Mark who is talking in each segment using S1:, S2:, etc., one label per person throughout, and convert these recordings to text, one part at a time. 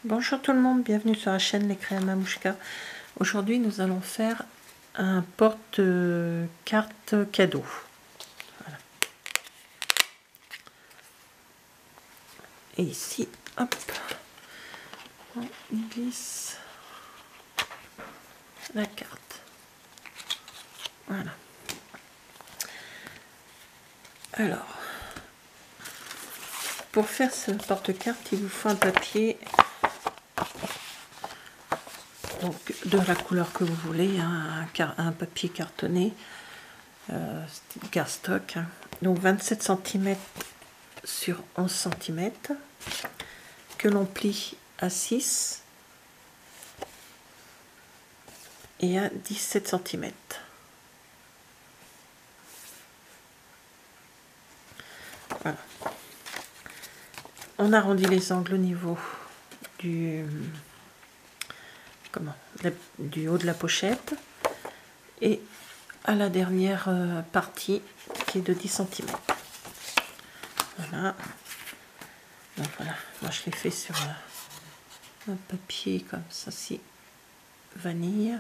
S1: Bonjour tout le monde, bienvenue sur la chaîne Les Créas Mamouchka. Aujourd'hui nous allons faire un porte-carte cadeau. Voilà. Et ici, hop, on glisse la carte. Voilà. Alors, pour faire ce porte-carte, il vous faut un papier. Donc de la couleur que vous voulez, hein, un papier cartonné, cardstock, hein. Donc 27 cm sur 11 cm, que l'on plie à 6 et à 17 cm. Voilà. On arrondit les angles au niveau du haut de la pochette et à la dernière partie qui est de 10 cm. Voilà. Donc voilà, moi je l'ai fait sur un papier comme ça, si vanille.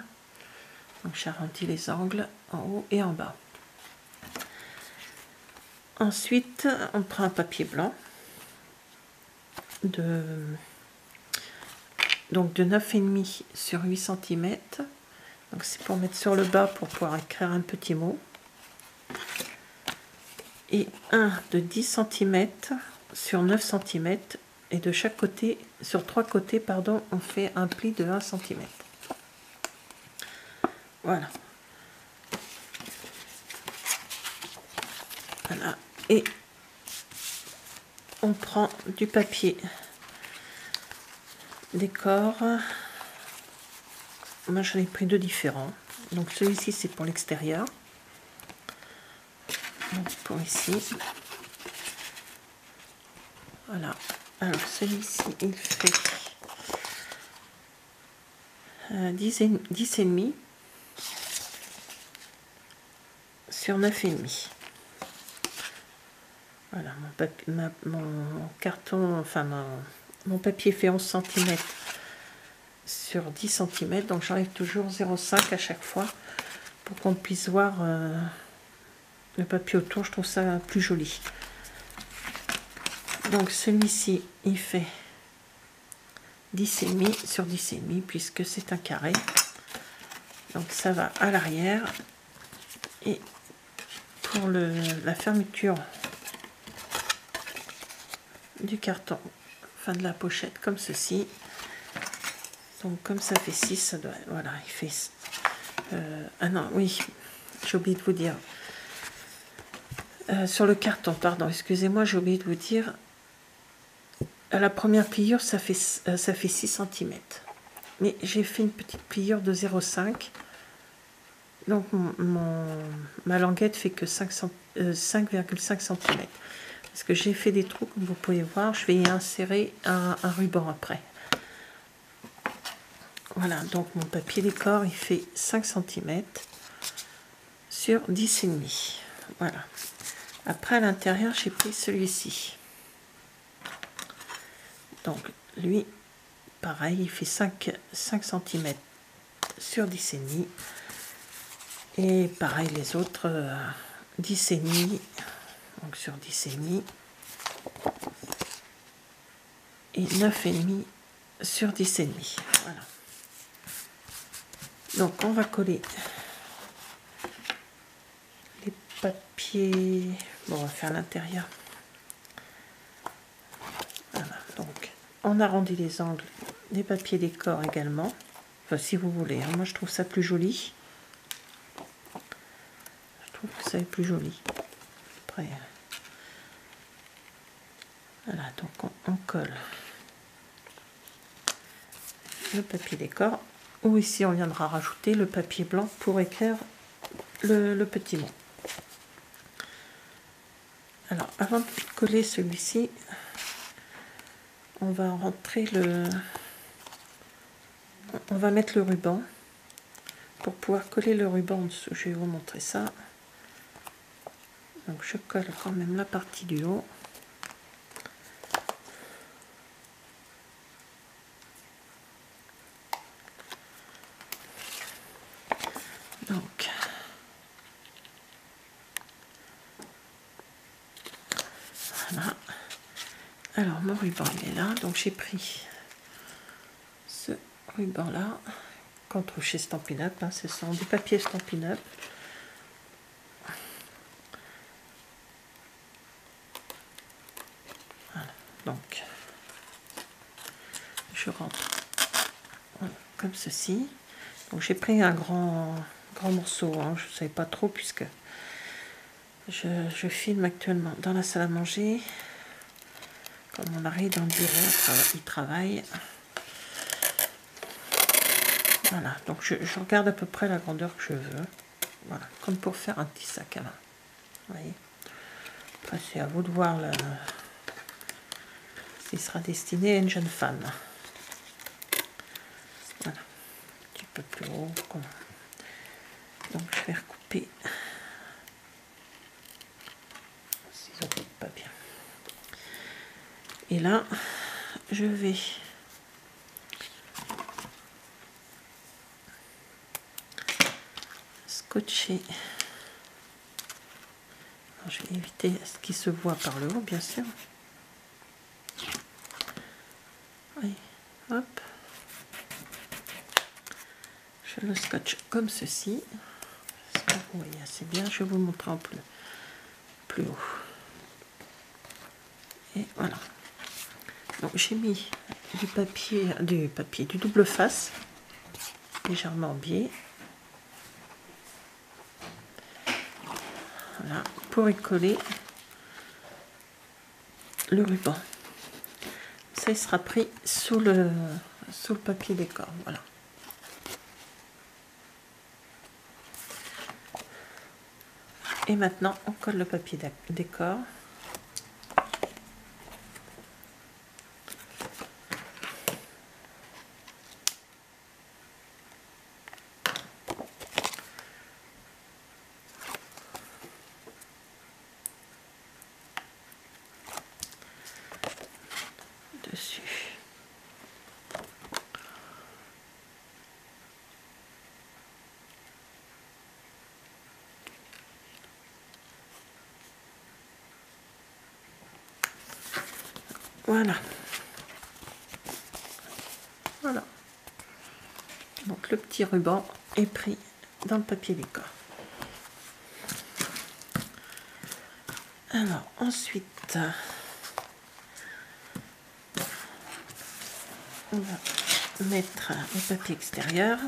S1: Donc j'arrondis les angles en haut et en bas. Ensuite, on prend un papier blanc de 9,5 sur 8 cm. Donc c'est pour mettre sur le bas pour pouvoir écrire un petit mot. Et un de 10 cm sur 9 cm. Et de chaque côté, sur 3 côtés, pardon, on fait un pli de 1 cm. Voilà. Voilà. Et on prend du papier décor. Moi j'en ai pris deux différents. Donc celui-ci c'est pour l'extérieur. Donc pour ici. Voilà. Alors celui-ci il fait 10,5 sur 9,5. Voilà, mon carton, enfin mon papier fait 11 cm sur 10 cm, donc j'enlève toujours 0,5 à chaque fois pour qu'on puisse voir le papier autour. Je trouve ça plus joli. Donc celui-ci il fait 10,5 sur 10,5 puisque c'est un carré. Donc ça va à l'arrière. Et pour la fermeture du carton, enfin de la pochette, comme ceci. Donc comme ça fait 6, ça doit, voilà, il fait ah non, oui, j'ai oublié de vous dire sur le carton, pardon, excusez-moi, j'ai oublié de vous dire, à la première pliure ça fait 6 cm, mais j'ai fait une petite pliure de 0,5, donc ma languette fait que 5,5 cm. Parce que j'ai fait des trous, comme vous pouvez voir, je vais y insérer un ruban après. Voilà, donc mon papier décor, il fait 5 cm sur 10,5. Voilà. Après, à l'intérieur, j'ai pris celui-ci. Donc, lui, pareil, il fait 5 cm sur 10,5. Et pareil, les autres, 10,5. Donc, sur 10,5. Et 9,5 sur 10,5. Voilà. Donc, on va coller les papiers. Bon, on va faire l'intérieur. Voilà, donc on arrondit les angles des papiers décor également. Enfin, si vous voulez, hein. Moi je trouve ça plus joli. Je trouve que ça est plus joli. Après, voilà, donc on colle le papier décor. Ou ici on viendra rajouter le papier blanc pour écrire le petit mot. Alors avant de coller celui-ci, on va rentrer on va mettre le ruban pour pouvoir coller le ruban en dessous. Je vais vous montrer ça. Donc je colle quand même la partie du haut. Alors mon ruban il est là, donc j'ai pris ce ruban là, qu'on trouve chez Stampin' Up, hein, ce sont des papiers Stampin' Up. Voilà, donc je rentre comme ceci. Donc j'ai pris un grand morceau, hein, je ne savais pas trop puisque je filme actuellement dans la salle à manger. Comme mon mari dans le bureau, il travaille. Voilà, donc je regarde à peu près la grandeur que je veux. Voilà, comme pour faire un petit sac à main. Vous voyez. Après, c'est à vous de voir s'il sera destiné à une jeune femme. Voilà, un petit peu plus haut. Donc je vais recouper. Ciseaux pas bien. Et là, je vais scotcher. Alors, je vais éviter ce qui se voit par le haut, bien sûr. Oui, hop. Je le scotche comme ceci. Vous voyez assez bien. Je vais vous montrer en plus haut. Et voilà. Donc j'ai mis du double face, légèrement biais. Voilà, pour y coller le ruban. Ça il sera pris sous le papier décor. Voilà. Et maintenant on colle le papier décor. Dessus. Voilà. Voilà. Donc le petit ruban est pris dans le papier décor. Alors ensuite, on va mettre le papier extérieur.